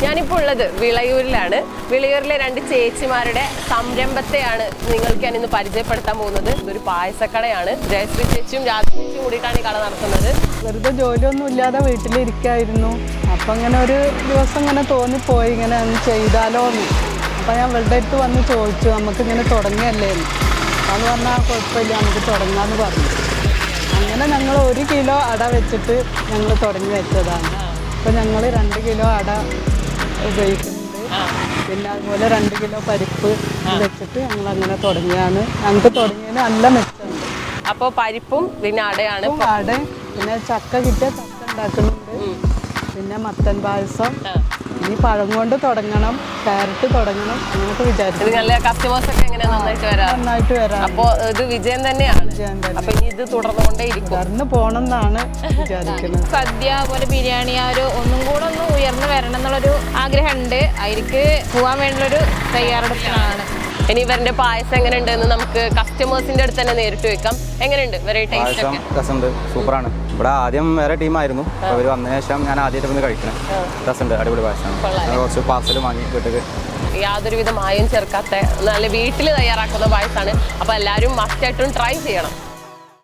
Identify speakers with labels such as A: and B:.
A: ഞാനിപ്പോൾ ഉള്ളത് വിളയൂരിലാണ്. വിളയൂരിലെ 2 ചേച്ചിമാരുടെ സംരംഭത്തെയാണ് നിങ്ങൾക്ക് ഞാൻ ഇന്ന് പരിചയപ്പെടുത്താൻ പോകുന്നത്. ഇതൊരു പായസക്കടയാണ്. ജയശ്രീ ചേച്ചിയും രാധ ചേച്ചിയും കൂടിയിട്ടാണ് ഈ കട നടത്തുന്നത്.
B: വെറുതെ ജോലിയൊന്നും ഇല്ലാതെ വീട്ടിലിരിക്കായിരുന്നു. അപ്പം അങ്ങനെ ഒരു ദിവസം ഇങ്ങനെ തോന്നിപ്പോയി ഇങ്ങനെ ഒന്ന് ചെയ്താലോ എന്ന്. അപ്പം ഞാൻ വെറുതെ അടുത്ത് വന്ന് ചോദിച്ചു, നമുക്കിങ്ങനെ തുടങ്ങിയല്ലേ എന്ന്. അതെന്ന് പറഞ്ഞാൽ കുഴപ്പമില്ല, നമുക്ക് തുടങ്ങാമെന്ന് പറഞ്ഞു. അങ്ങനെ ഞങ്ങൾ 1 കിലോ അട വെച്ചിട്ട് ഞങ്ങൾ തുടങ്ങി വെച്ചതാണ്. അപ്പോൾ ഞങ്ങൾ 2 കിലോ അട ഉപയോഗിക്കുന്നുണ്ട്. പിന്നെ അതുപോലെ 2 കിലോ പരിപ്പ് വെച്ചിട്ട് ഞങ്ങൾ അങ്ങനെ തുടങ്ങിയാണ്. ഞങ്ങൾക്ക് തുടങ്ങിയതിന് നല്ല മെച്ചമുണ്ട്.
A: അപ്പോൾ പരിപ്പും പിന്നെ അടയാണ്.
B: അട പിന്നെ ചക്ക കിട്ടിയ ചക്ക ഉണ്ടാക്കുന്നുണ്ട്. പിന്നെ മത്തൻ പായസം. ഇനി പഴം കൊണ്ട് തുടങ്ങണം, ക്യാരറ്റ് തുടങ്ങണം, അങ്ങനെയൊക്കെ വിചാരിച്ചു.
A: നല്ല കസ്റ്റമേഴ്സ് ഒക്കെ എങ്ങനെ നന്നായിട്ട് വരാം. അപ്പോൾ ഇത് വിജയം തന്നെയാണ്. അപ്പൊ ഇനി ഇത് തുടർന്നുകൊണ്ടേ ഇരിക്കും.
B: തുടർന്ന് പോകണം എന്നാണ് വിചാരിക്കുന്നത്.
C: സദ്യ പോലെ ബിരിയാണി ഒന്നും കൂടെ ഒന്ന് ഉയർന്നു വരണം എന്നുള്ളൊരു ആഗ്രഹമുണ്ട്. അതിലേക്ക് പോകാൻ വേണ്ടിയുള്ളൊരു തയ്യാറെടുപ്പാണ്.
A: ഇനി ഇവരുടെ പായസം എങ്ങനെയുണ്ടെന്ന് നമുക്ക് കസ്റ്റമേഴ്സിന്റെ അടുത്ത് തന്നെ നേരിട്ട് വെക്കാം. എങ്ങനെയുണ്ട് വെറൈറ്റി
D: പായസം? രസമുണ്ട്, സൂപ്പറാണ്. ഇവിടെ ആദ്യം വേറെ ടീമായിരുന്നു. അവർ വന്നതിന് ശേഷം ഞാൻ ആദ്യമായിട്ട് വന്ന് കഴിക്കണം. രസമുണ്ട്, അടിപൊളി പായസമാണ്. കുറച്ച് പാർസൽ വാങ്ങി വീട്ടിൽ.
A: യാതൊരുവിധ മായം ചേർക്കാത്ത നല്ല വീട്ടിൽ തയ്യാറാക്കുന്ന പായസമാണ്. അപ്പോൾ എല്ലാവരും മസ്റ്റായിട്ടും ട്രൈ ചെയ്യണം.